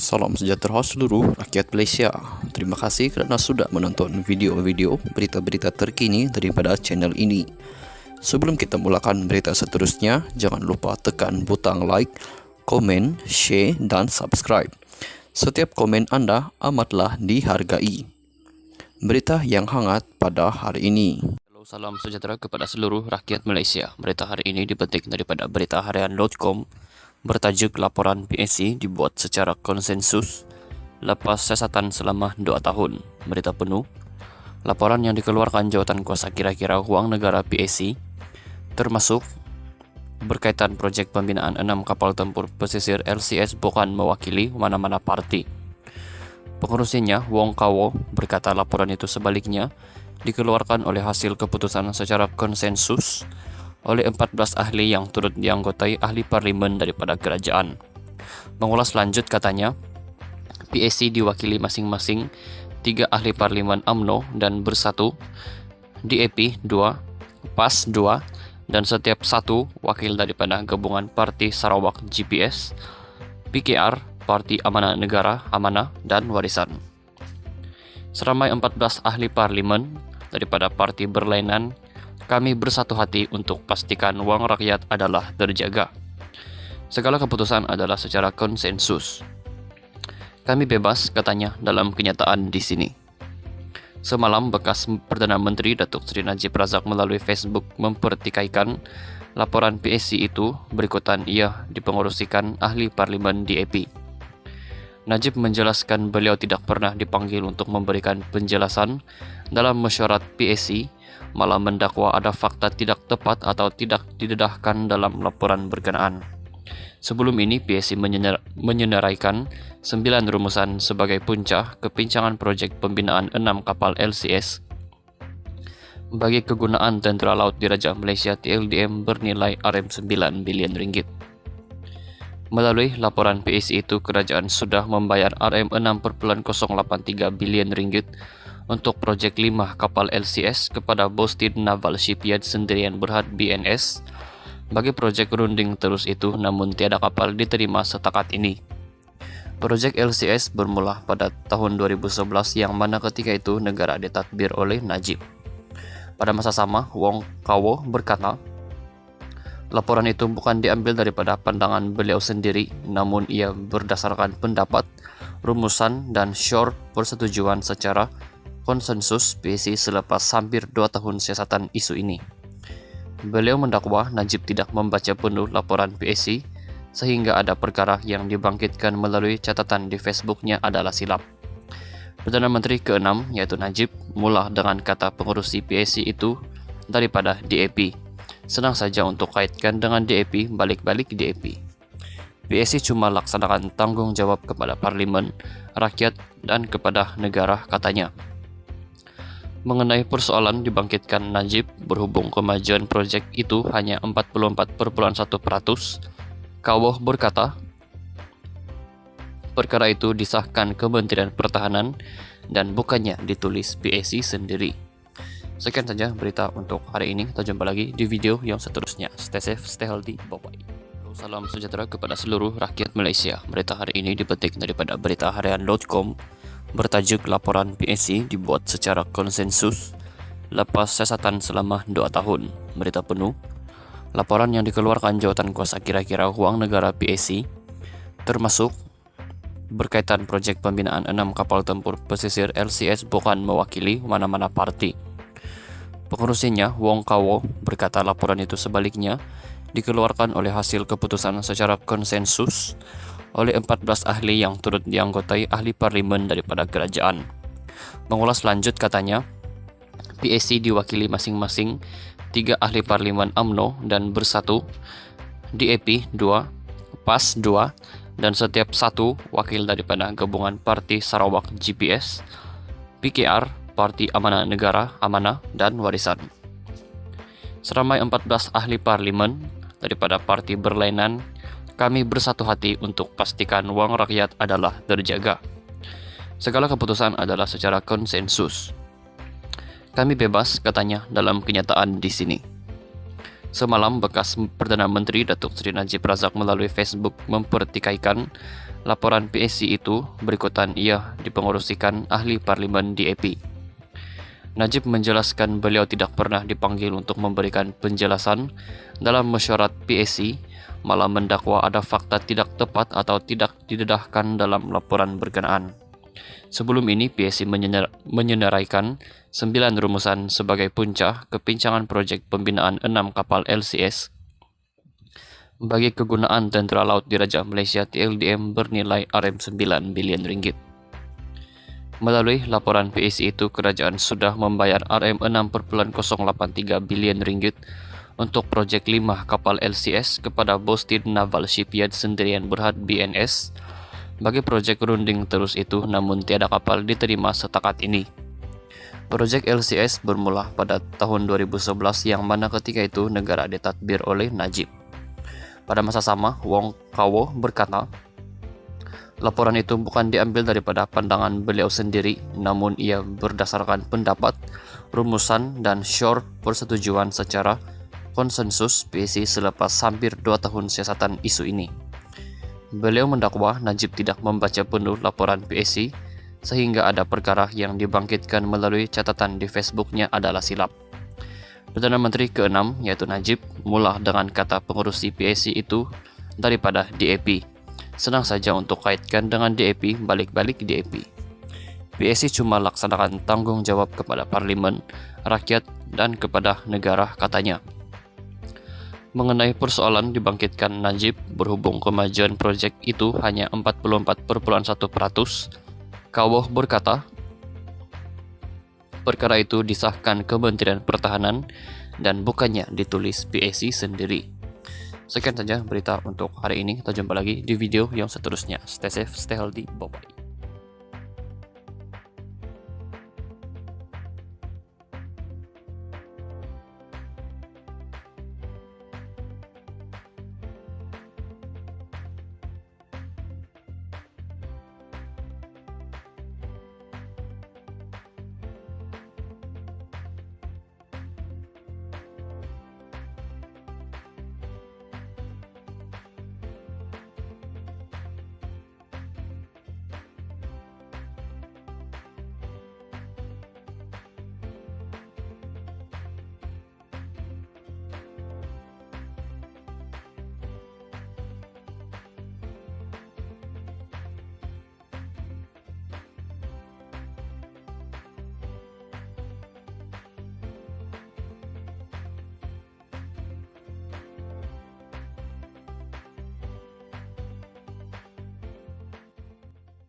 Salam sejahtera seluruh rakyat Malaysia. Terima kasih kerana sudah menonton video-video berita-berita terkini daripada channel ini. Sebelum kita mulakan berita seterusnya, jangan lupa tekan butang like, komen, share dan subscribe. Setiap komen anda amatlah dihargai. Berita yang hangat pada hari ini. Halo, salam sejahtera kepada seluruh rakyat Malaysia. Berita hari ini dipetik daripada beritaharian.com bertajuk laporan PSC dibuat secara konsensus lepas siasatan selama 2 tahun. Berita penuh. Laporan yang dikeluarkan jawatan kuasa kira-kira wang negara PSC termasuk berkaitan projek pembinaan 6 kapal tempur pesisir LCS bukan mewakili mana-mana parti. Pengurusinya, Wong Kawo, berkata laporan itu sebaliknya dikeluarkan oleh hasil keputusan secara konsensus oleh 14 ahli yang turut dianggotai ahli parlimen daripada kerajaan. Mengulas lanjut katanya, PSC diwakili masing-masing 3 ahli parlimen UMNO dan Bersatu, DAP 2, PAS 2, dan setiap satu wakil daripada gabungan Parti Sarawak GPS, PKR, Parti Amanah Negara, Amanah, dan Warisan. Seramai 14 ahli parlimen daripada parti berlainan, kami bersatu hati untuk pastikan wang rakyat adalah terjaga. Segala keputusan adalah secara konsensus. Kami bebas, katanya dalam kenyataan di sini. Semalam, bekas Perdana Menteri Datuk Seri Najib Razak melalui Facebook mempertikaikan laporan PSC itu berikutan ia dipengerusikan ahli parlimen DAP. Najib menjelaskan beliau tidak pernah dipanggil untuk memberikan penjelasan dalam mesyuarat PSC, malah mendakwa ada fakta tidak tepat atau tidak didedahkan dalam laporan berkenaan. Sebelum ini, PSC menyenaraikan 9 rumusan sebagai punca kepincangan projek pembinaan 6 kapal LCS bagi kegunaan Tentera Laut Diraja Malaysia TLDM bernilai RM9 bilion ringgit. Melalui laporan PSC itu, kerajaan sudah membayar RM6.083 bilion ringgit untuk projek 5 kapal LCS kepada Boston Naval Shipyard Sendirian Berhad BNS bagi projek runding terus itu, namun tiada kapal diterima setakat ini. Projek LCS bermula pada tahun 2011 yang mana ketika itu negara ditadbir oleh Najib. Pada masa sama, Wong Kawo berkata, laporan itu bukan diambil daripada pandangan beliau sendiri, namun ia berdasarkan pendapat, rumusan, dan syur persetujuan secara konsensus PSC selepas hampir 2 tahun siasatan isu ini. Beliau mendakwa Najib tidak membaca penuh laporan PSC sehingga ada perkara yang dibangkitkan melalui catatan di Facebooknya adalah silap. Perdana Menteri ke-6 yaitu Najib mula dengan kata pengurusi PSC itu daripada DAP. Senang saja untuk kaitkan dengan DAP, balik-balik DAP. PSC cuma laksanakan tanggung jawab kepada parlimen, rakyat, dan kepada negara, katanya. Mengenai persoalan dibangkitkan Najib berhubung kemajuan projek itu hanya 44,1%, Kawo berkata, perkara itu disahkan Kementerian Pertahanan dan bukannya ditulis PSC sendiri. Sekian saja berita untuk hari ini. Kita jumpa lagi di video yang seterusnya. Stay safe, stay healthy, bye-bye. Salam sejahtera kepada seluruh rakyat Malaysia. Berita hari ini dipetik daripada beritaharian.com bertajuk laporan PSC dibuat secara konsensus lepas siasatan selama 2 tahun. Berita penuh. Laporan yang dikeluarkan jawatan kuasa kira-kira wang negara PSC termasuk berkaitan projek pembinaan 6 kapal tempur pesisir LCS bukan mewakili mana-mana parti. Pengurusinya, Wong Kawo, berkata laporan itu sebaliknya dikeluarkan oleh hasil keputusan secara konsensus oleh 14 ahli yang turut dianggotai ahli parlimen daripada kerajaan. Mengulas lanjut katanya, PSC diwakili masing-masing 3 ahli parlimen UMNO dan Bersatu, DAP 2, PAS 2, dan setiap satu wakil daripada gabungan Parti Sarawak GPS, PKR, Parti Amanah Negara, Amanah, dan Warisan. Seramai 14 ahli parlimen daripada parti berlainan, kami bersatu hati untuk pastikan wang rakyat adalah terjaga. Segala keputusan adalah secara konsensus. Kami bebas, katanya dalam kenyataan di sini. Semalam, bekas Perdana Menteri Datuk Seri Najib Razak melalui Facebook mempertikaikan laporan PSC itu. Berikutan ia dipengerusikan ahli parlimen DAP. Najib menjelaskan beliau tidak pernah dipanggil untuk memberikan penjelasan dalam mesyuarat PSC, malah mendakwa ada fakta tidak tepat atau tidak didedahkan dalam laporan berkenaan. Sebelum ini, PSC menyenaraikan 9 rumusan sebagai punca kepincangan proyek pembinaan 6 kapal LCS bagi kegunaan Tentera Laut Diraja Malaysia TLDM bernilai RM9 bilion ringgit. Melalui laporan PSC itu, kerajaan sudah membayar RM6.083 bilion ringgit untuk proyek 5 kapal LCS kepada Boston Naval Shipyard Sendirian Berhad BNS bagi proyek runding terus itu, namun tiada kapal diterima setakat ini. Proyek LCS bermula pada tahun 2011 yang mana ketika itu negara ditadbir oleh Najib. Pada masa sama, Wong Kawo berkata, laporan itu bukan diambil daripada pandangan beliau sendiri, namun ia berdasarkan pendapat, rumusan, dan syur persetujuan secara konsensus PSC selepas hampir 2 tahun siasatan isu ini. Beliau mendakwa Najib tidak membaca penuh laporan PSC sehingga ada perkara yang dibangkitkan melalui catatan di Facebooknya adalah silap. Perdana Menteri ke-6 yaitu Najib mula dengan kata pengurusi PSC itu daripada DAP. Senang saja untuk kaitkan dengan DAP, balik-balik DAP. PSC cuma laksanakan tanggung jawab kepada parlimen, rakyat, dan kepada negara, katanya. Mengenai persoalan dibangkitkan Najib berhubung kemajuan proyek itu hanya 44,1%, Kawoh berkata, perkara itu disahkan Kementerian Pertahanan dan bukannya ditulis PSC sendiri. Sekian saja berita untuk hari ini. Kita jumpa lagi di video yang seterusnya. Stay safe, stay healthy, bye-bye.